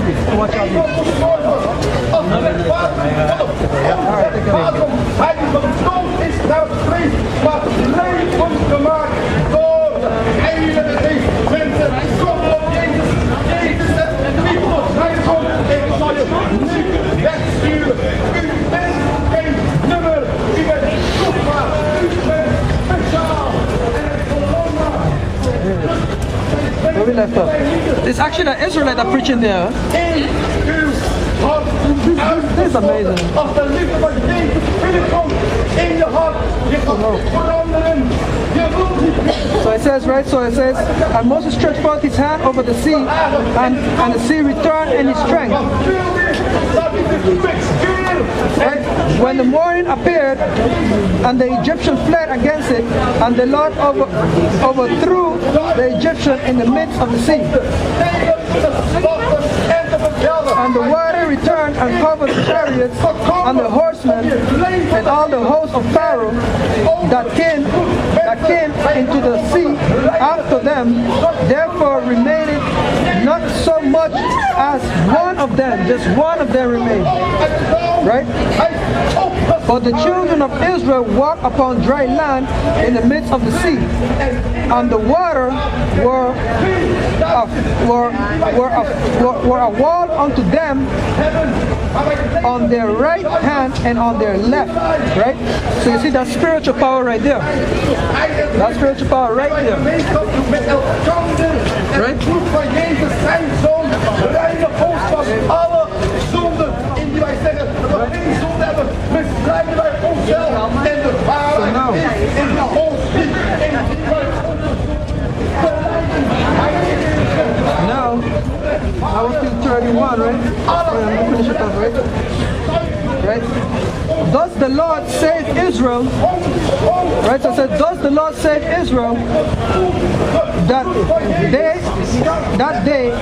alsjeblieft. Kom wat je alsjeblieft. Hij die van dood is naar het vlees, maar levend gemaakt door de Heilige Geest. Mensen, kom op Jezus. Jezus zegt niet voor zijn zoon. Ik zal je niet wegsturen. U bent geen nummer. U bent zoekbaar. U bent speciaal. En het corona. Where we left off. It's actually the Israelites that are preaching there. This is amazing. Als de liefde van Jezus binnenkomt in je hart, je gaat veranderen. Je wilt niet. So it says, right? So it says, and Moses stretched forth his hand over the sea, and the sea returned in its strength. Right? When the morning appeared, and the Egyptians fled against it, and the Lord overthrew the Egyptian in the midst of the sea. And the water returned and covered the chariots and the horsemen and all the hosts of Pharaoh that came into the sea after them. Therefore remained not so much as one of them, just one of them remained. Right? But the children of Israel walked upon dry land in the midst of the sea, and the water were a wall unto them on their right hand and on their left. Right? So you see that spiritual power right there. That spiritual power right there. Right? Now, I was still 31, right? I'm going to finish it off, right? Right? Thus the Lord saved Israel. Right? So I said, thus the Lord saved Israel that day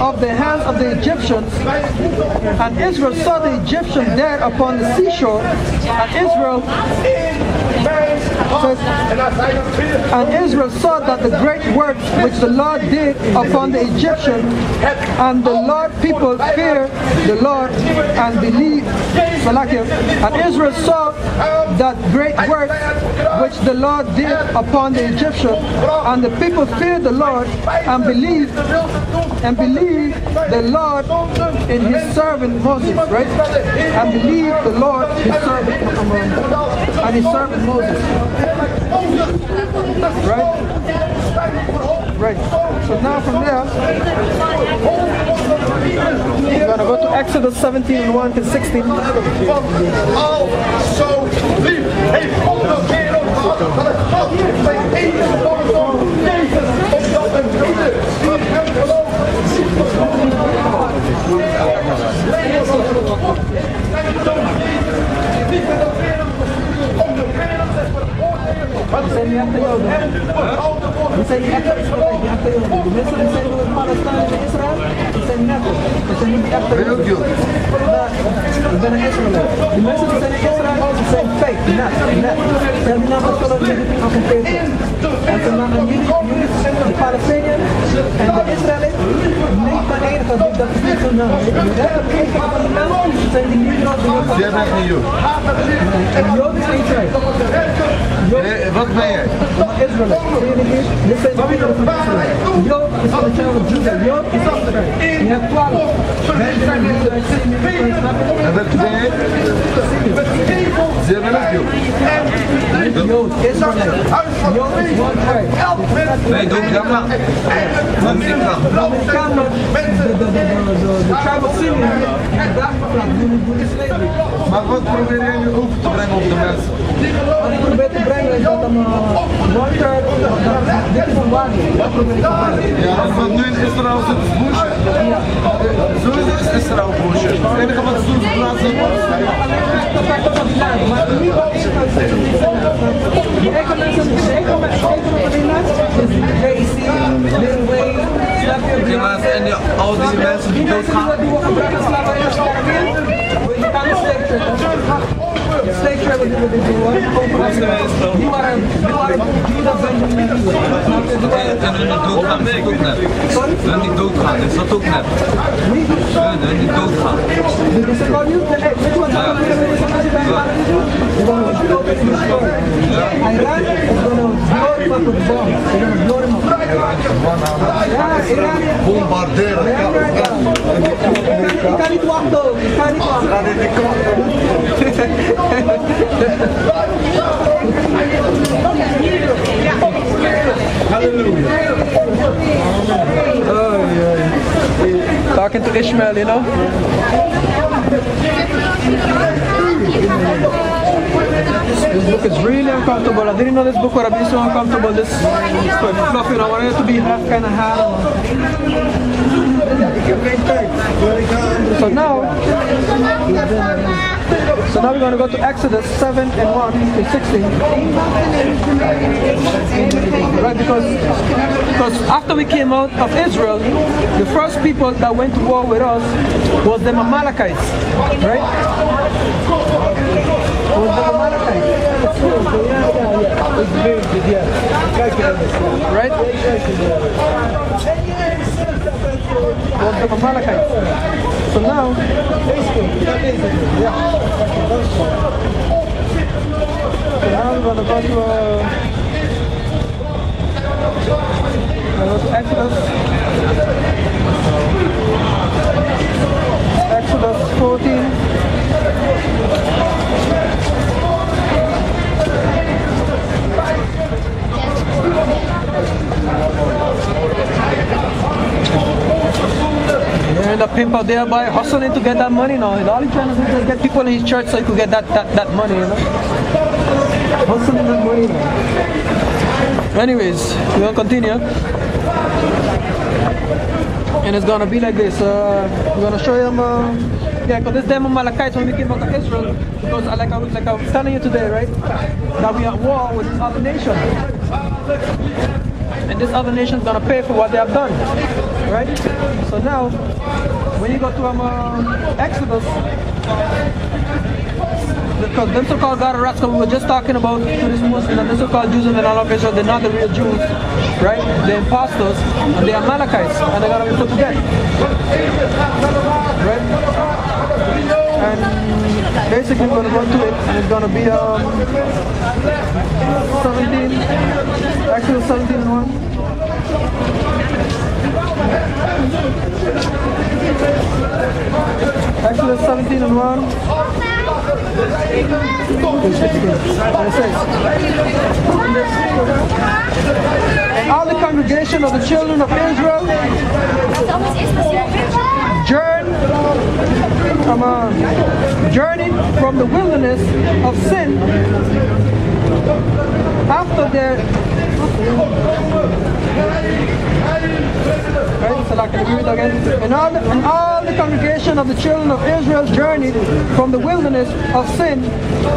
of the hands of the Egyptians. And Israel saw the Egyptians dead upon the seashore. And Israel saw that the great works which the Lord did upon the Egyptians, and the Lord people feared the Lord and believed. And Israel saw that great work which the Lord did upon the Egyptians, and the people feared the Lord and believed the Lord in his servant Moses, right? And believed the Lord his servant and his servant Moses. Right? So now from there, we're going to go to Exodus 17, 1 to 16. Zijn niet achter jou, die zijn niet achter Israël, niet achter jou. De mensen die zijn door Palestijn en Israël, die zijn niet achter. Die zijn niet achter jou. Ik ben een Israël. De mensen die zijn in Israël, die zijn fake, net. Ze hebben naam van de ligging af en peter. En ze maken jullie, de Palestijnen en de Israëli's, niet maar enige, dat is niet zo'n naam. De rest van de naam zijn die niet nog de Jood. Jij bent een Jood. En Jood is Israël. Wat ben jij? Israël. Dit zijn de kinderen van Israël. Jood is van de child of Judah. Jood is Israël. Je hebt 12. En wat ben jij? Ze hebben een Jood. Jood, Israël. Jood is one tribe. Nee, doe Gamma. De tribe of Simeon. Maar wat probeer jij nu over te brengen op de mensen? Wat ik probeer te brengen is dat een one tribe, dit is een waarheid. Dat probeer ik te brengen. Ja, want nu in Israël zit het bullshit. Sowieso is Israël bullshit. Het enige wat ze doen is plaatsen op ons. Maar niet wat ik kan zeggen. De eigen mensen van die land is JC, Lil Wayne, snap je? En al die mensen die doodgaan. Die worden gebruikt als slavernij. Je kan een slave trade. Slave trade wat die doen. Die waren Judah Benjamin. En hun doodgaan is dat ook net. En die doodgaan is dat ook net. En die doodgaan. Dit is gewoon niet. Hey, weet je wat dat is? They're going to destroy. Iran is going to blow him up with bombs. They're going to blow him up. Ja, Iran. Bombarderen. Ik kan niet wachten. Ik kan niet Oh, yeah. Talking to Ishmael, you know? This book is really uncomfortable. I didn't know this book would be so uncomfortable. This fluffy. I wanted it to be kind of hard. So now we're going to go to Exodus 7 and 1 to 16. Right, because after we came out of Israel, the first people that went to war with us was the Amalekites, right? Was the Amalekites. Right? Was the Amalekites. So now we're going to go to Exodus 14. And the pimp out there by hustling to get that money now. And all he's trying to do is get people in his church so he could get that money, you know. Hustling that money now. Anyways, we're gonna continue. And it's gonna be like this. We're gonna show him yeah, because this them Amalekites when we came out of Israel, because like I was telling you today, right? That we are at war with this other nation. And this other nation is going to pay for what they have done, right? So now, when you go to Exodus, because them so-called God of wrath, we were just talking about to this Muslim and the so-called Jews and all of Israel, they're not the real Jews, right? They're imposters and they're Amalekites, and they're going to be put to death, right? And basically we're going to go to it, and it's going to be 17, Exodus 17 and 1. Exodus 17 and 1. And all the congregation of the children of Israel journeyed from the wilderness of sin after their right, so can you read again? And all the congregation of the children of Israel journeyed from the wilderness of sin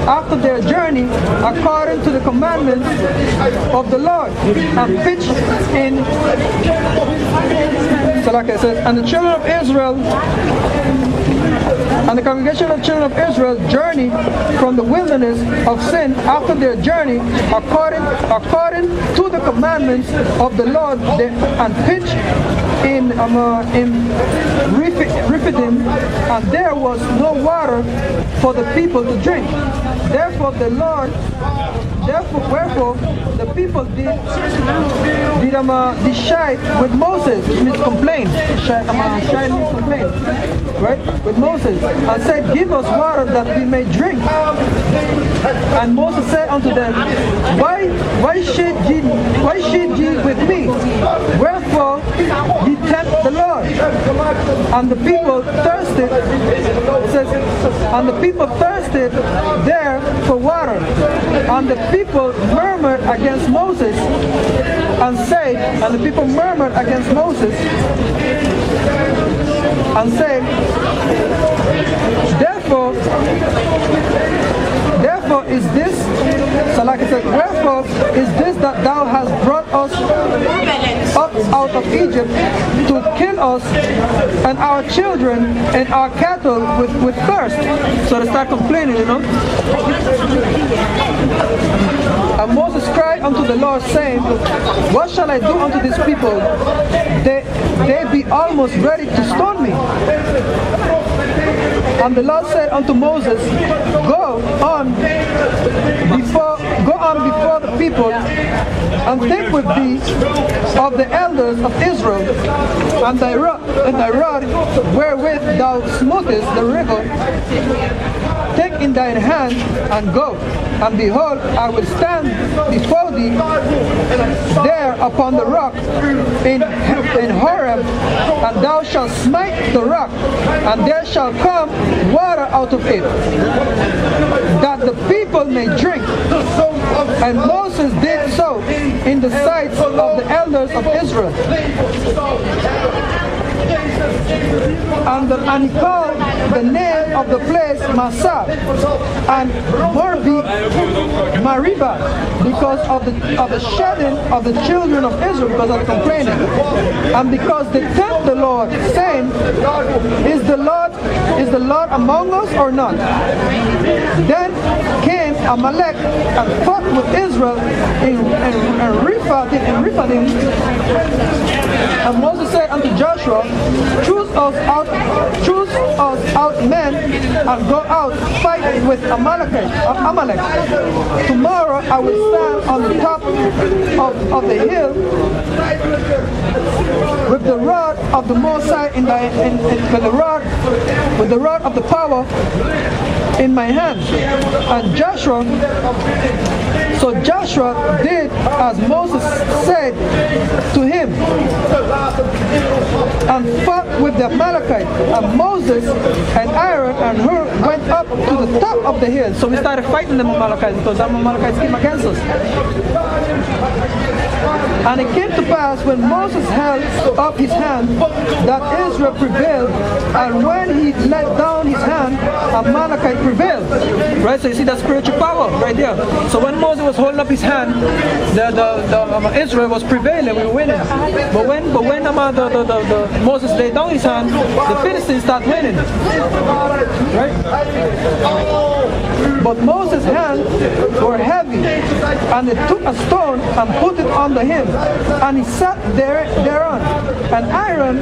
after their journey according to the commandments of the Lord and pitched in. So like I said, and the children of Israel and the congregation of the children of Israel journeyed from the wilderness of sin after their journey according to the commandments of the Lord and pitched in Rephidim, and there was no water for the people to drink. Wherefore the people did shite with Moses, which means complain. Shite means complain, right? With Moses, and said, "Give us water that we may drink." And Moses said unto them, Why should ye with me? Wherefore ye tempt the Lord? And the people thirsted. It says, and the people thirsted there for water. And the people murmured against Moses, and the people murmured against Moses, and said, Therefore is this, so like I said, wherefore is this that thou hast brought us up out of Egypt to kill us and our children and our cattle with thirst? So they start complaining, you know. And Moses cried unto the Lord, saying, What shall I do unto these people? They be almost ready to stone me. And the Lord said unto Moses, Go on before the people, and take with thee of the elders of Israel, and thy rod wherewith thou smoothest the river, take in thine hand, and go. And behold, I will stand before thee there upon the rock in Horeb, and thou shalt smite the rock, and there shall come water out of it, that the people may drink. And Moses did so in the sight of the elders of Israel. And he called the name of the place Massah and Meribah, because of the shedding of the children of Israel, because of the complaining, and because they tempt the Lord, saying, Is the Lord among us or not? Then came Amalek and fought with Israel in Rephidim. And Moses said unto Joshua, Choose us out men, and go out, fight with Amalek. Tomorrow I will stand on the top of the hill with the rod of the Most High with the rod of the power in my hand. And so Joshua did as Moses said to him, and fought with the Amalekites. And Moses and Aaron and Hur went up to the top of the hill. So we started fighting the Amalekites, because the Amalekites came against us. And it came to pass, when Moses held up his hand, that Israel prevailed, and when he let down his hand, Amalekite prevailed. Right? So you see that spiritual power right there. So when Moses was holding up his hand, Israel was prevailing, we were winning. But when Moses laid down his hand, the Philistines started winning. Right? But Moses' hands were heavy, and they took a stone and put it under him, and he sat thereon. And Aaron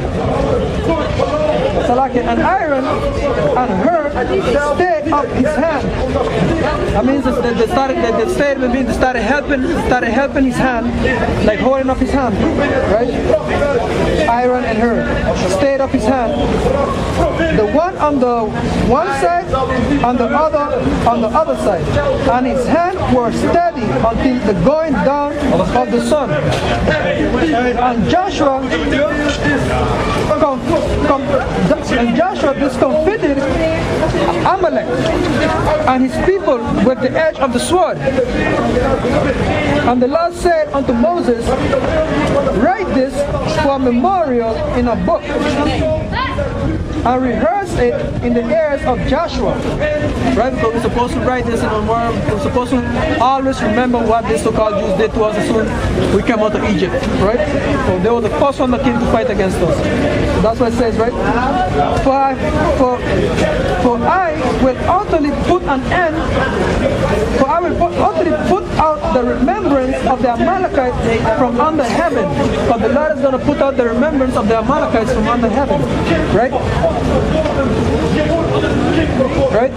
and Hur stayed up his hand. That means they started helping his hand, like holding up his hand, right? Aaron and Hur stayed up his hand. The one on the one side, and the other on the other side, and his hands were steady until the going down of the sun. And Joshua discomfited Amalek and his people with the edge of the sword. And the Lord said unto Moses, Write this for a memorial in a book, and rehearse it in the ears of Joshua. Right? Because we're supposed to write this in a memorial. We're supposed to always remember what the so-called Jews did to us as soon as we came out of Egypt. Right? So they were the first one that came to fight against us. So that's what it says, right? For I will utterly put an end, for I will utterly put out the remembrance of the Amalekites from under heaven. Because the Lord is going to put out the remembrance of the Amalekites from under heaven. Right? Right?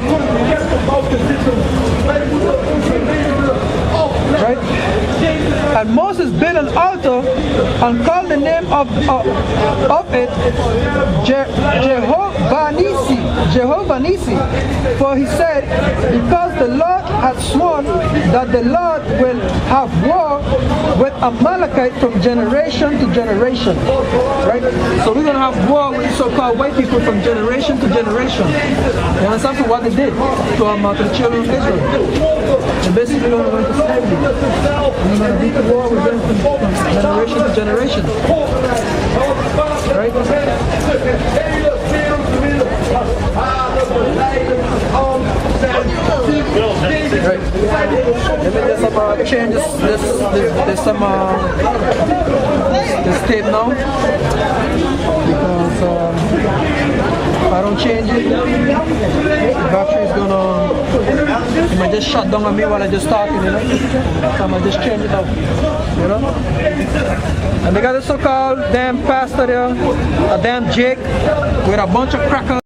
Right? And Moses built an altar and called the name of it Jehovah Nissi. For he said, because the Lord hath sworn that the Lord will have war with Amalekite from generation to generation. Right? So we're going to have war with the so-called white people from generation to generation. You understand for what they did to the children of Israel? And basically we're going to slavery. We're going to beat the war with them from generation to generation. Right? Right. Let me just change this tape now, because if I don't change it, the battery is gonna, it might just shut down on me while I just talking, you know. So I might just change it out, you know. And they got this so-called damn pastor there, a damn Jake with a bunch of crackers.